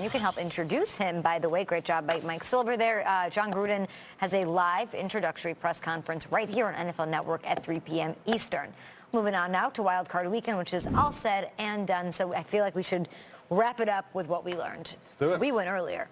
You can help introduce him, by the way. Great job by Mike Silver there. Jon Gruden has a live introductory press conference right here on NFL Network at 3 p.m. Eastern. Moving on now to Wild Card Weekend, which is all said and done. So I feel like we should wrap it up with what we learned. Let's do it. We went earlier.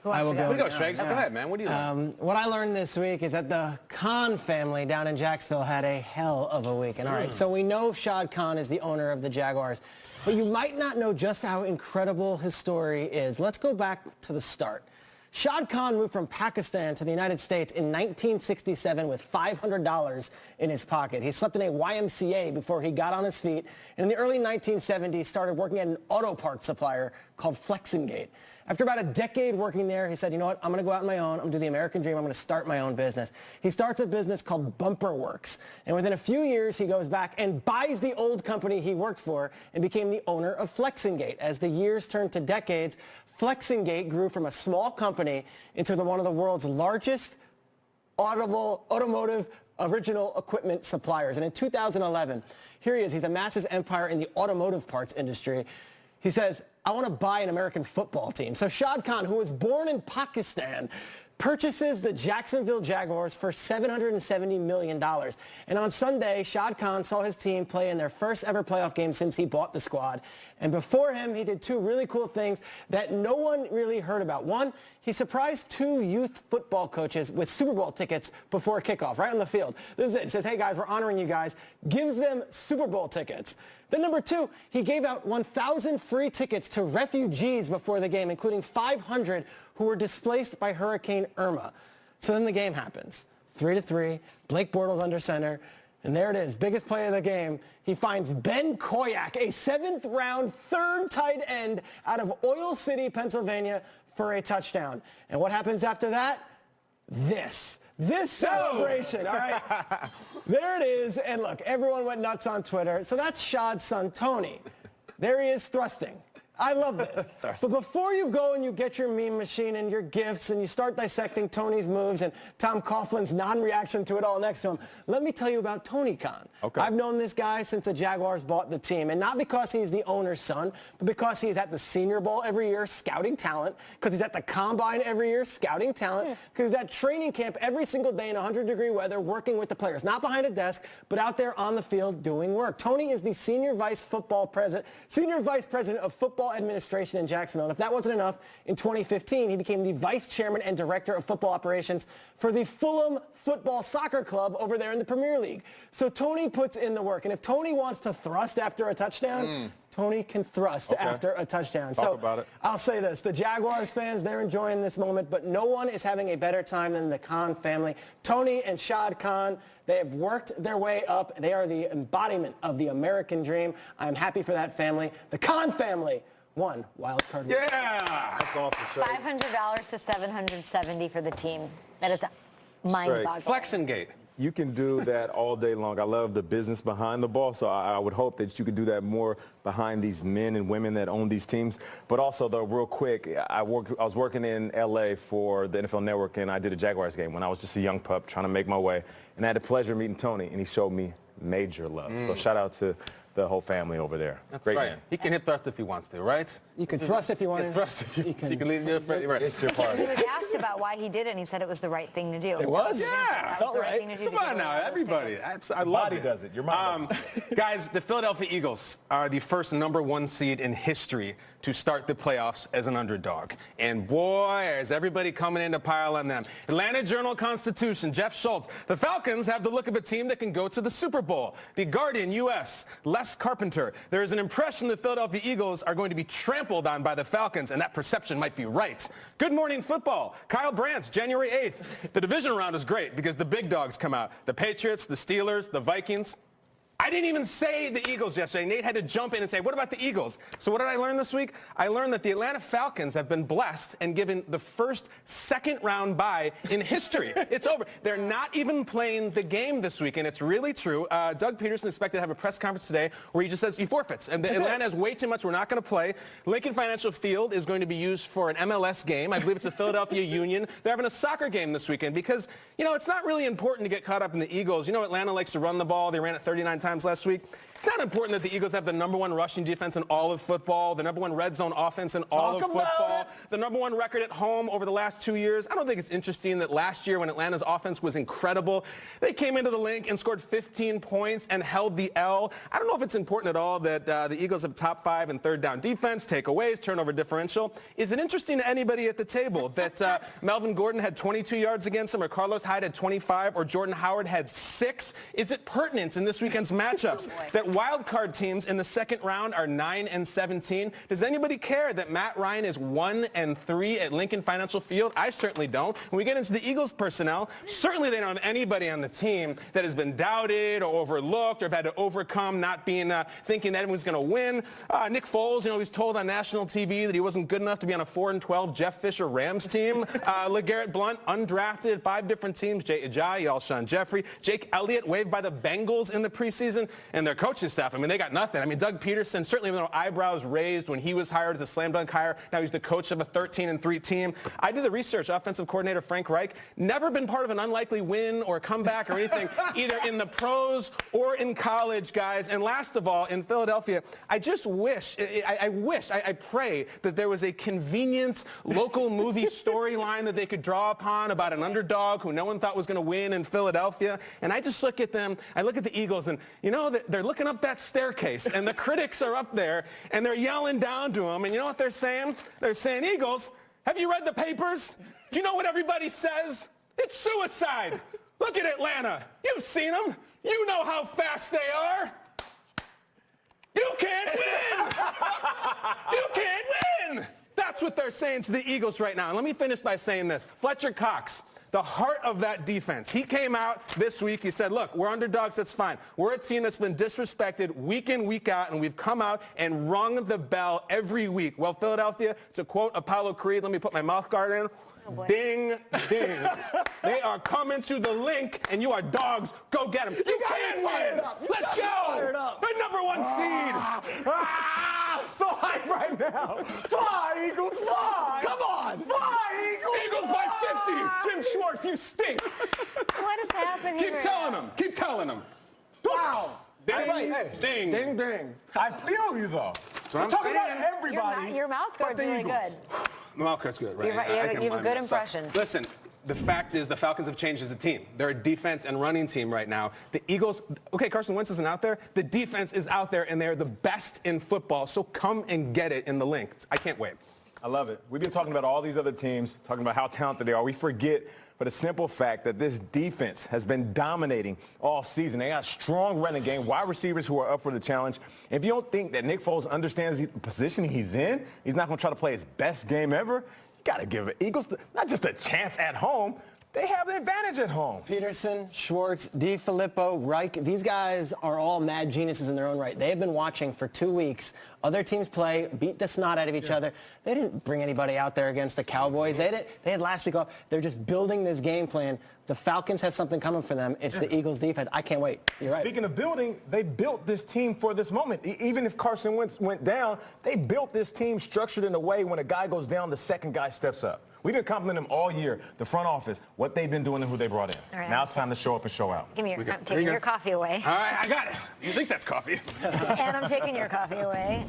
Who wants I will to go? We go, Shakes. Go ahead, man. What do you learn? What I learned this week is that the Khan family down in Jacksonville had a hell of a weekend. All right, so we know Shad Khan is the owner of the Jaguars, but you might not know just how incredible his story is. Let's go back to the start. Shad Khan moved from Pakistan to the United States in 1967 with $500 in his pocket. He slept in a YMCA before he got on his feet, and in the early 1970s started working at an auto parts supplier called Flexingate. After about a decade working there, he said, you know what, I'm going to go out on my own. I'm going to do the American dream. I'm going to start my own business. He starts a business called Bumper Works. And within a few years, he goes back and buys the old company he worked for and became the owner of Flexingate. As the years turned to decades, Flexingate grew from a small company into one of the world's largest automotive original equipment suppliers. And in 2011, here he is. He's amassed his empire in the automotive parts industry. He says, I want to buy an American football team. So Shad Khan, who was born in Pakistan, purchases the Jacksonville Jaguars for $770 million. And on Sunday, Shad Khan saw his team play in their first ever playoff game since he bought the squad. And before him, he did two really cool things that no one really heard about. One, he surprised two youth football coaches with Super Bowl tickets before kickoff, right on the field. This is it. He says, hey guys, we're honoring you guys. Gives them Super Bowl tickets. Then number two, he gave out 1,000 free tickets to refugees before the game, including 500 who were displaced by Hurricane Irma. So then the game happens. 3-3, Blake Bortles under center. And there it is, biggest play of the game. He finds Ben Koyack, a seventh-round, third tight end out of Oil City, Pennsylvania, for a touchdown. And what happens after that? This celebration, all right? There it is. And look, everyone went nuts on Twitter. So that's Shad's son, Tony. There he is thrusting. I love this. But before you go and you get your meme machine and your gifts and you start dissecting Tony's moves and Tom Coughlin's non-reaction to it all next to him, let me tell you about Tony Khan. Okay. I've known this guy since the Jaguars bought the team, and not because he's the owner's son, but because he's at the Senior Bowl every year scouting talent, because he's at the Combine every year scouting talent, because he's at training camp every single day in 100-degree weather working with the players, not behind a desk, but out there on the field doing work. Tony is the Senior Vice President of Football Administration in Jacksonville. And if that wasn't enough, in 2015, he became the Vice Chairman and Director of Football Operations for the Fulham Football Soccer Club over there in the Premier League. So Tony puts in the work. And if Tony wants to thrust after a touchdown, Tony can thrust after a touchdown. Talk about it. I'll say this. The Jaguars fans, they're enjoying this moment, but no one is having a better time than the Khan family. Tony and Shad Khan, they have worked their way up. They are the embodiment of the American dream. I'm happy for that family. The Khan family won Wild Card Week. Yeah! That's awesome, Shakes. $500 to $770 for the team. That is mind-boggling. Flexingate. You can do that all day long. I love the business behind the ball, so I would hope that you could do that more behind these men and women that own these teams. But also, though, real quick, I was working in L.A. for the NFL Network, and I did a Jaguars game when I was just a young pup trying to make my way. And I had the pleasure of meeting Tony, and he showed me major love. So shout out to the whole family over there. That's Great right. man. He can hip thrust if he wants to, right? You can thrust if you want to. Thrust if you can leave your friend. Right. It's your party. He was asked about why he did it, and he said it was the right thing to do. It was? Yeah. That was the right thing to do. Come on now, everybody. I love Body it. does it. Your mom does it. Guys, the Philadelphia Eagles are the first #1 seed in history to start the playoffs as an underdog. And boy, is everybody coming in to pile on them. Atlanta Journal-Constitution, Jeff Schultz. The Falcons have the look of a team that can go to the Super Bowl. The Guardian, U.S., Les Carpenter. There is an impression the Philadelphia Eagles are going to be trampled on by the Falcons, and that perception might be right. Good Morning Football, Kyle Brandt, January 8th. The division round is great because the big dogs come out. The Patriots, the Steelers, the Vikings. I didn't even say the Eagles yesterday. Nate had to jump in and say, what about the Eagles? So what did I learn this week? I learned that the Atlanta Falcons have been blessed and given the first second-round bye in history. It's over. They're not even playing the game this week, and it's really true. Doug Peterson expected to have a press conference today where he just says he forfeits. And Atlanta has way too much. We're not going to play. Lincoln Financial Field is going to be used for an MLS game. I believe it's the Philadelphia Union. They're having a soccer game this weekend because, you know, it's not really important to get caught up in the Eagles. You know, Atlanta likes to run the ball. They ran it 39 times last week. It's not important that the Eagles have the #1 rushing defense in all of football, the #1 red zone offense in all of football, the #1 record at home over the last 2 years. I don't think it's interesting that last year when Atlanta's offense was incredible, they came into the Link and scored 15 points and held the L. I don't know if it's important at all that the Eagles have top 5 in third down defense, takeaways, turnover differential. Is it interesting to anybody at the table that Melvin Gordon had 22 yards against him, or Carlos Hyde had 25, or Jordan Howard had 6? Is it pertinent in this weekend's matchups that wild card teams in the second round are 9-17? Does anybody care that Matt Ryan is 1-3 at Lincoln Financial Field? I certainly don't. When we get into the Eagles personnel, certainly they don't have anybody on the team that has been doubted or overlooked or have had to overcome not being thinking that everyone's going to win. Nick Foles, you know, he's told on national TV that he wasn't good enough to be on a 4-12 Jeff Fisher Rams team. LeGarrette Blount, undrafted, 5 different teams. Jay Ajayi, Alshon Jeffrey, Jake Elliott waived by the Bengals in the preseason, and their coaching staff, I mean, they got nothing. I mean, Doug Peterson, certainly even though eyebrows raised when he was hired as a slam dunk hire, now he's the coach of a 13-3 team. I did the research. Offensive coordinator Frank Reich, never been part of an unlikely win or comeback or anything, either in the pros or in college, guys. And last of all, in Philadelphia, I just wish, I pray that there was a convenient local movie storyline that they could draw upon about an underdog who no one thought was going to win in Philadelphia. And I just look at them, I look at the Eagles, and you know, they're looking up that staircase, and the critics are up there, and they're yelling down to them. And you know what they're saying? They're saying, Eagles, have you read the papers? Do you know what everybody says? It's suicide. Look at Atlanta. You've seen them. You know how fast they are. You can't win. You can't win. That's what they're saying to the Eagles right now. And let me finish by saying this. Fletcher Cox, the heart of that defense. He came out this week. He said, look, we're underdogs. That's fine. We're a team that's been disrespected week in, week out, and we've come out and rung the bell every week. Well, Philadelphia, to quote Apollo Creed, let me put my mouth guard in. Oh, ding, ding. They are coming to the Link, and you are dogs. Go get them. You can't win. Let's go. The #1 seed. So hype right now. Fly, Eagles, fly. Come on. Fly, Eagles. Eagles by 50. Jim Schwartz, you stink. What is happening here? Keep telling them. Keep telling them. Wow. Ding, ding. Ding, ding. I feel you, though. So I'm talking about saying. everybody. Your mouth but guard's the really Eagles. good. My mouth guard's good, right? You have a good impression. Listen, the fact is the Falcons have changed as a team. They're a defense and running team right now. The Eagles, okay, Carson Wentz isn't out there. The defense is out there, and they're the best in football. So come and get it in the Link. I can't wait. I love it. We've been talking about all these other teams, talking about how talented they are. We forget but a simple fact that this defense has been dominating all season. They got a strong running game, wide receivers who are up for the challenge. If you don't think that Nick Foles understands the position he's in, he's not going to try to play his best game ever, you got to give the Eagles not just a chance at home, they have the advantage at home. Peterson, Schwartz, DiFilippo, Reich, these guys are all mad geniuses in their own right. They have been watching for 2 weeks other teams play, beat the snot out of each other. They didn't bring anybody out there against the Cowboys. They had last week off. They're just building this game plan. The Falcons have something coming for them. It's the Eagles defense. I can't wait. You're right. Speaking of building, they built this team for this moment. Even if Carson Wentz went down, they built this team structured in a way when a guy goes down, the second guy steps up. We've been complimenting them all year, the front office, what they've been doing and who they brought in. Right, now it's time to show up and show out. I'm taking your coffee away. All right, I got it. You think that's coffee? And I'm taking your coffee away.